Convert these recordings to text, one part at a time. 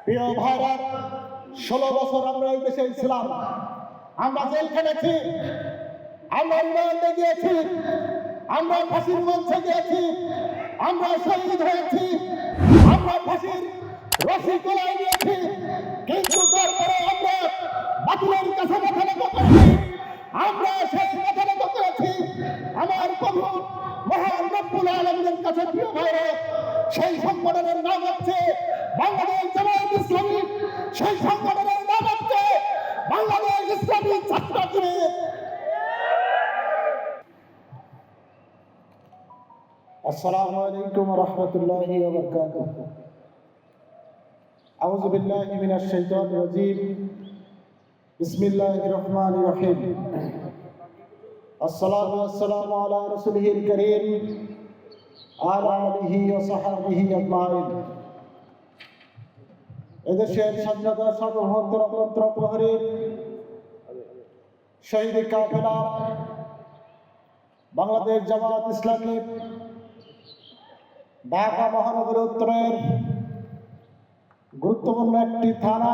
প্রিয় ভাইরা, 16 বছর আমরা এই দেশে ছিলাম, আমরা জেল খেটেছি, আমরা রিমান্ডে গিয়েছি, আমরা ফাঁসির মঞ্চে গিয়েছি, আমরা শহীদ হয়েছি, আমরা ফাঁসির রশি গলায় নিয়েছি, কিন্তু তারপরে আমরা বাতিলের কাছে মাথা নত করেছি। আমরা সেই মাথা নত করেছি আমার প্রভু মহান রব্বুল আলামিনের কাছে। প্রিয় ভাইরা, সেই সংগঠনের নাম হচ্ছে বাংলাদেশ জামায়াত ইসলামী, সেই সংগঠনের নাম হচ্ছে বাংলাদেশ ইসলামী ছাত্র শিবির। আসসালামু আলাইকুম ওয়া রাহমাতুল্লাহি ওয়া বারাকাতুহু। আউযু বিল্লাহি মিনাশ শাইতানির রাজীম। বিসমিল্লাহির রহমানির রহিম। আসসালাতু ওয়াসসালামু আলা রাসূলিহিল কারীম আলা আলিহি ওয়া সাহবিহি আজমাইন। এদেশের স্বাধীনতা সার্বভৌমত্ব রক্ষার্থে প্রহরীর শহীদ কাফেলা বাংলাদেশ জামায়াত ইসলামী ঢাকা মহানগর উত্তরের গুরুত্বপূর্ণ একটি থানা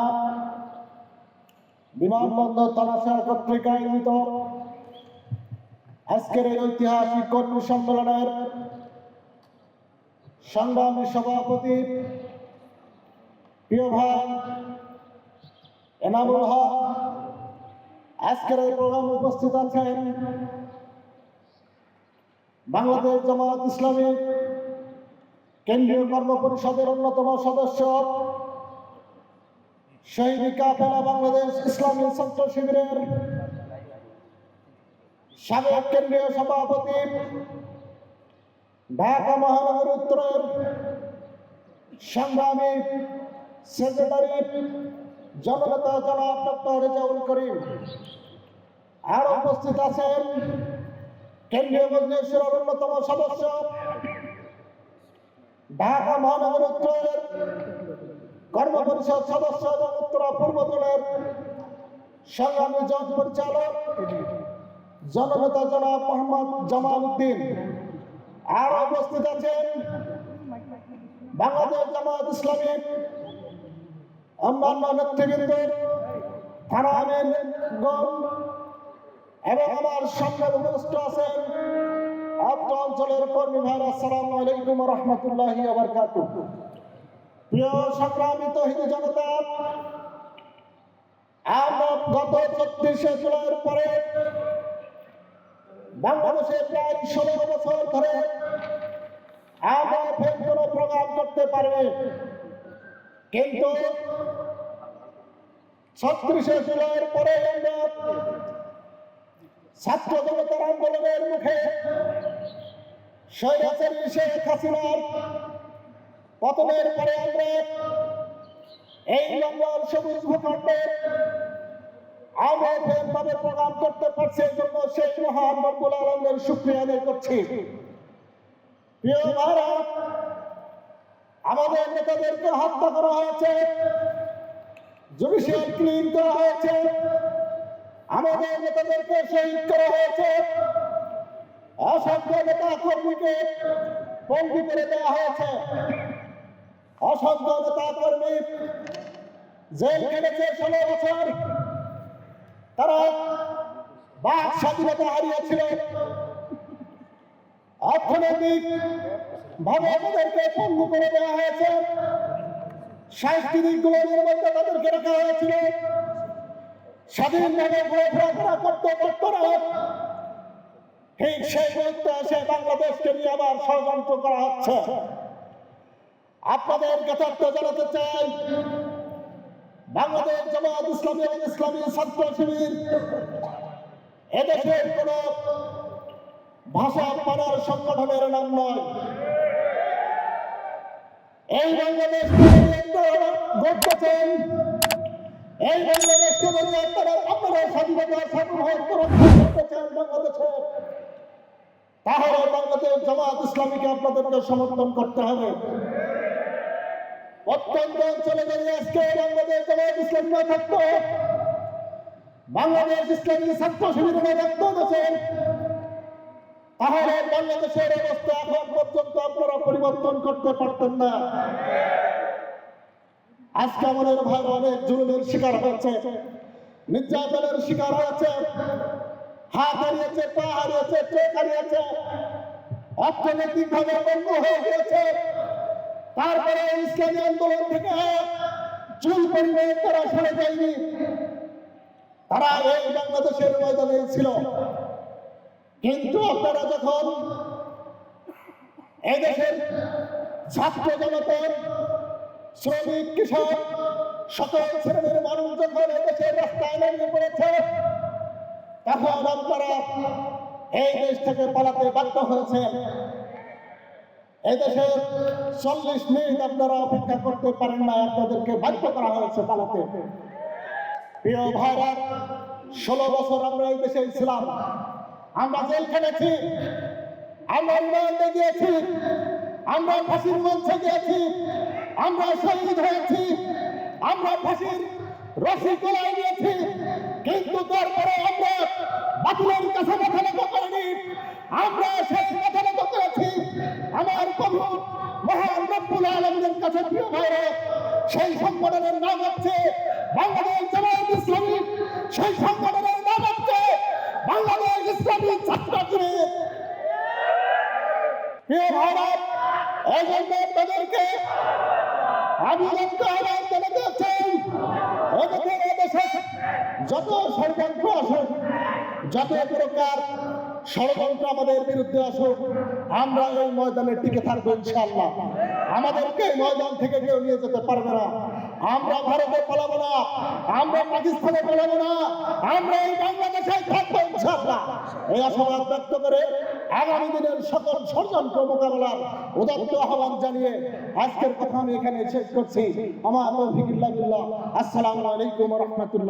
বিমানবন্দর থানা কর্তৃক আয়োজিত আজকের এই ঐতিহাসিক কর্মী সম্মেলনের সংগ্রামী সভাপতি প্রিয় ভাই এনামুল হক, আজকের এই প্রোগ্রামে উপস্থিত আছেন বাংলাদেশ জামায়াত ইসলামী কেন্দ্রীয় কর্ম পরিষদের অন্যতম সদস্য, শহীদ কাফেলা বাংলাদেশ ইসলামী ছাত্র শিবিরের সাবেক কেন্দ্রীয় সভাপতি, ঢাকা মহানগর উত্তরের সংগ্রামী সেক্রেটারি জননেতা জনাব ডক্টর রেজাউল করিম, আর উপস্থিত আছেন কেন্দ্রীয় মজলিসের অন্যতম সদস্য, ঢাকা মহানগর উত্তরের কর্ম পরিষদ সদস্য এবং উত্তরা পূর্ব দলের সংগ্রামী জজ পরিচালক জননেতা জনাব মোহাম্মদ জামাল উদ্দিন, আর উপস্থিত আছেন বাংলাদেশ জামায়াত ইসলামী অন্যান্য নেতৃবৃন্দ, থানা আমিরগণ এবং আমার সামনে উপস্থিত আছেন অত্র অঞ্চলের কর্মী ভাইরা। আসসালামু আলাইকুম ওয়া রাহমাতুল্লাহি ওয়া বারাকাতুহু। প্রিয় সংগ্রামী তৌহিদি জনতা, আমরা গত 34শে জুলাইয়ের পরে বাংলাদেশে প্রায় 16 বছর ধরে আমরা ফের কোনো প্রোগ্রাম করতে পারিনি, কিন্তু 36শে জুলাইয়ের পরে আমরা ছাত্র জনতার আন্দোলনের মুখে স্বৈরাচারী শেখ হাসিনার পতনের পরে আমরা এই বাংলার সবুজ ভূখণ্ডে আমরা ফেরভাবে প্রোগ্রাম করতে পারছি। এই জন্য সেই মহান রব্বুল আলামিনের শুকরিয়া আদায় করছি। প্রিয় ভাইরা, আমাদের নেতাদেরকে হত্যা করা হয়েছে, জুডিশিয়াল ক্লিন করা হয়েছে, আমাদের নেতাদেরকে শহীদ করা হয়েছে, অসংখ্য নেতা কর্মীকে বন্দী করে দেওয়া হয়েছে, অসংখ্য নেতা কর্মী জেল কেটেছে 16 বছর। তারা বাক স্বাধীনতা হারিয়েছিল, অর্থনৈতিক ভাবে তাদেরকে পঙ্গু করে দেওয়া হয়েছে, সাংস্কৃতিক গুলোর মধ্যে তাদেরকে রাখা হয়েছিল, স্বাধীনভাবে ঘোরাফেরা করতে পারত না। ঠিক সেই মুহূর্তে এসে বাংলাদেশকে নিয়ে আবার ষড়যন্ত্র করা হচ্ছে। আপনাদের যথার্থ জানাতে চাই, বাংলাদেশ জামায়াত ইসলামী এবং ইসলামী ছাত্র শিবির এদেশের কোন ভাষা পাড়ার সংগঠনের নাম নয়। এই বাংলাদেশকে গড়তেছেন, এই বাংলাদেশকে যদি আপনারা স্বাধীনতা সার্বভৌমত্ব রক্ষা করতে চান বাংলাদেশে, তাহলে বাংলাদেশ জামায়াত ইসলামীকে আপনাদেরকে সমর্থন করতে হবে। প্রত্যন্ত অঞ্চলে যদি আজকে বাংলাদেশ জামায়াত ইসলামী না থাকতো, বাংলাদেশ ইসলামী ছাত্র শিবির না থাকতো দেশে, তাহলে বাংলাদেশের অবস্থা এখন পর্যন্ত আপনারা পরিবর্তন করতে পারতেন না। আজকে আমাদের ভাই অনেক জুলুমের শিকার হয়েছে, নির্যাতনের শিকার হয়েছে, হাত হারিয়েছে, পা হারিয়েছে, চোখ হারিয়েছে, অর্থনৈতিকভাবে বন্ধ হয়ে গিয়েছে। তারপরে ইসলামী আন্দোলন থেকে চুল পরিমাণ তারা সরে যায়নি। তারা এই বাংলাদেশের ময়দানে ছিল। কিন্তু আপনারা যখন এদেশের ছাত্র জনতার, শ্রমিক, কৃষক, সকল শ্রেণীর মানুষ যখন এদেশের রাস্তায় নেমে পড়েছে, তখন আপনারা এই দেশ থেকে পালাতে বাধ্য হয়েছেন। এদেশের 40 মিনিট আপনারা অপেক্ষা করতে পারেন না, আপনাদেরকে বাধ্য করা হয়েছে পালাতে। প্রিয় ভাইরা, 16 বছর আমরা এই দেশে ছিলাম, আমরা জেল খেটেছি, আমরা রিমান্ডে গিয়েছি, আমরা ফাঁসির মঞ্চে গিয়েছি, আমরা শহীদ হয়েছি, আমরা ফাঁসির রশি গলায় নিয়েছি। কিন্তু তারপরে আমরা বাতিলের কাছে মাথা নত করিনি, আমরা সেই মাথা নত করেছি আমার প্রভু মহান রব্বুল আলামিনের কাছে। প্রিয় ভাইরা, সেই সংগঠনের নাম হচ্ছে বাংলাদেশ জামায়াত ইসলামী, সেই সংগঠনের নাম হচ্ছে বাংলাদেশ ইসলামী ছাত্র শিবির। প্রিয় ভাইরা, এই জন্য তাদেরকে আমি আহ্বান জানাতে চাই, এদেশে যত ষড়যন্ত্র আসুক, যত প্রকার ষড়যন্ত্র আমাদের বিরুদ্ধে আসুক, আমরা এই ময়দানে টিকে থাকবো ইনশাআল্লাহ। আমাদেরকে এই ময়দান থেকে কেউ নিয়ে যেতে পারবে না। আমরা ভারতে পালাবো না, আমরা পাকিস্তানে পালাবো না, আমরা এই বাংলাদেশে থাকবো ইনশাআল্লাহ। এই আশাবাদ ব্যক্ত করে আগামী দিনের সকল ষড়যন্ত্র মোকাবেলার উদাত্ত আহ্বান জানিয়ে আজকের কথা আমি এখানে শেষ করছি। আমার তৌফিক ইল্লা বিল্লাহ। আসসালামু আলাইকুম ওয়া রাহমাতুল্লাহ।